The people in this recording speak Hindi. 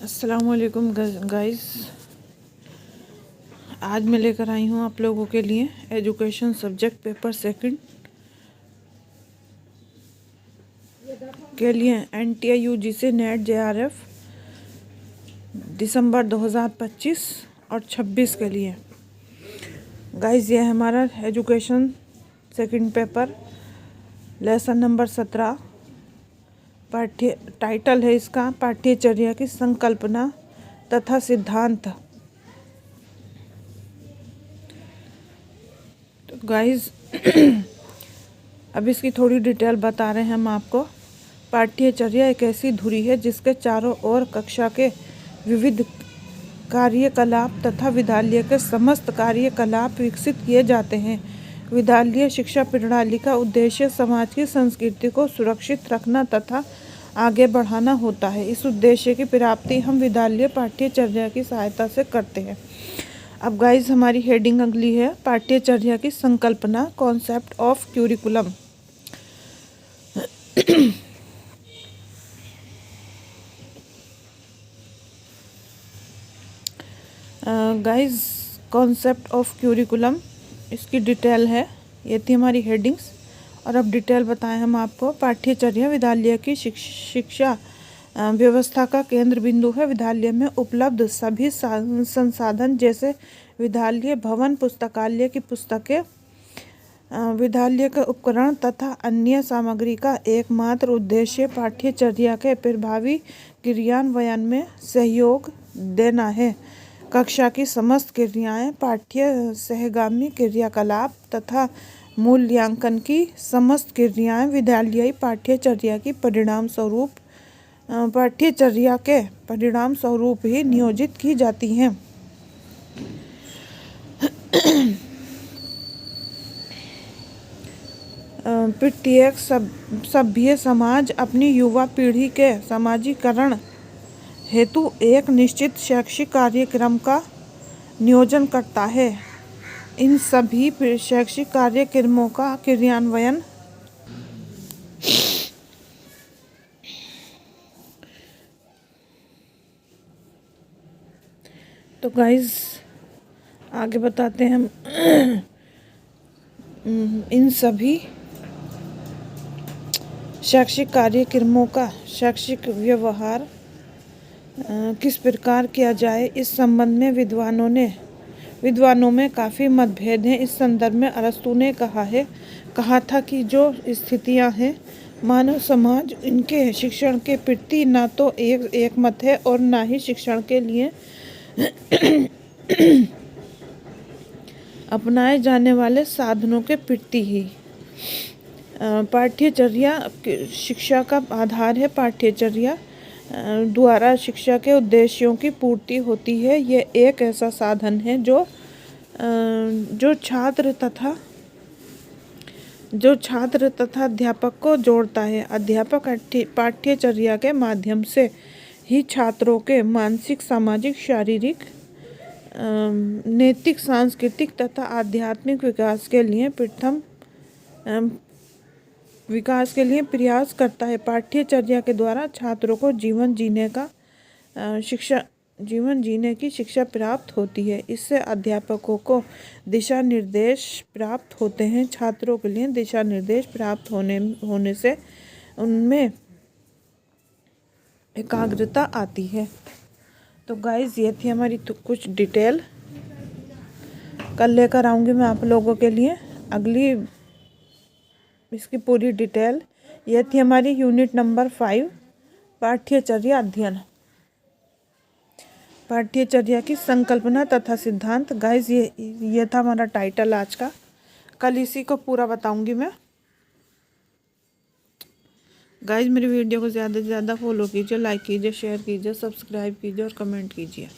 अस्सलामुअलैकुम गाइस। आज मैं लेकर आई हूँ आप लोगों के लिए एजुकेशन सब्जेक्ट पेपर सेकंड के लिए NTA UGC नेट JRF दिसंबर 2025 और 26 के लिए। गाइस ये हमारा education second paper lesson number 17 title है इसका पाठ्यचर्या की संकल्पना तथा सिद्धांत। तो गाइस अब इसकी थोड़ी डिटेल बता रहे हैं हम आपको। पाठ्यचर्या एक ऐसी धुरी है जिसके चारों ओर कक्षा के विविध कार्यकलाप तथा विद्यालय के समस्त कार्यकलाप विकसित किए जाते हैं। विद्यालय शिक्षा प्रणाली का उद्देश्य समाज की संस्कृति को सुरक्षित रखना तथा आगे बढ़ाना होता है। इस उद्देश्य की प्राप्ति हम विद्यालय पाठ्यचर्या की सहायता से करते हैं। अब गाइस हमारी हेडिंग अगली है पाठ्यचर्या की संकल्पना, concept of curriculum. Guys concept of curriculum इसकी डिटेल है, ये थी हमारी हेडिंग्स। और अब डिटेल बताएं हम आपको। पाठ्यचर्या विद्यालय की शिक्षा व्यवस्था का केंद्र बिंदु है। विद्यालय में उपलब्ध सभी संसाधन जैसे विद्यालय भवन, पुस्तकालय की पुस्तकें, विद्यालय के उपकरण तथा अन्य सामग्री का एकमात्र उद्देश्य पाठ्यचर्या के प्रभावी क्रियान्वयन में सहयोग देना है। कक्षा की समस्त क्रियाएं, पाठ्य सहगामी क्रियाकलाप तथा मूल्यांकन की समस्त क्रियाएं विद्यालयी पाठ्यचर्या के परिणाम स्वरूप ही नियोजित की जाती हैं। प्रत्येक सभ्य समाज अपनी युवा पीढ़ी के समाजीकरण हेतु एक निश्चित शैक्षिक कार्यक्रम का नियोजन करता है। इन सभी शैक्षिक कार्यक्रमों का क्रियान्वयन तो गाइस आगे बताते हैं हम। इन सभी शैक्षिक कार्यक्रमों का शैक्षिक व्यवहार किस प्रकार किया जाए, इस संबंध में विद्वानों में काफ़ी मतभेद हैं। इस संदर्भ में अरस्तु ने कहा था कि जो स्थितियां हैं मानव समाज इनके शिक्षण के प्रति ना तो एक मत है और ना ही शिक्षण के लिए अपनाए जाने वाले साधनों के प्रति ही। पाठ्यचर्या शिक्षा का आधार है। पाठ्यचर्या द्वारा शिक्षा के उद्देश्यों की पूर्ति होती है। यह एक ऐसा साधन है जो छात्र तथा अध्यापक को जोड़ता है। अध्यापक पाठ्यचर्या के माध्यम से ही छात्रों के मानसिक, सामाजिक, शारीरिक, नैतिक, सांस्कृतिक तथा आध्यात्मिक विकास के लिए प्रयास करता है। पाठ्यचर्या के द्वारा छात्रों को जीवन जीने की शिक्षा प्राप्त होती है। इससे अध्यापकों को दिशा निर्देश प्राप्त होते हैं। छात्रों के लिए दिशा निर्देश प्राप्त होने से उनमें एकाग्रता आती है। तो गाइस ये थी हमारी कुछ डिटेल। कल लेकर आऊँगी मैं आप लोगों के लिए अगली इसकी पूरी डिटेल। यह थी हमारी यूनिट नंबर 5 पाठ्यचर्या अध्ययन, पाठ्यचर्या की संकल्पना तथा सिद्धांत। गाइस ये था हमारा टाइटल आज का। कल इसी को पूरा बताऊंगी मैं। गाइस मेरी वीडियो को ज़्यादा से ज़्यादा फॉलो कीजिए, लाइक कीजिए, शेयर कीजिए, सब्सक्राइब कीजिए और कमेंट कीजिए।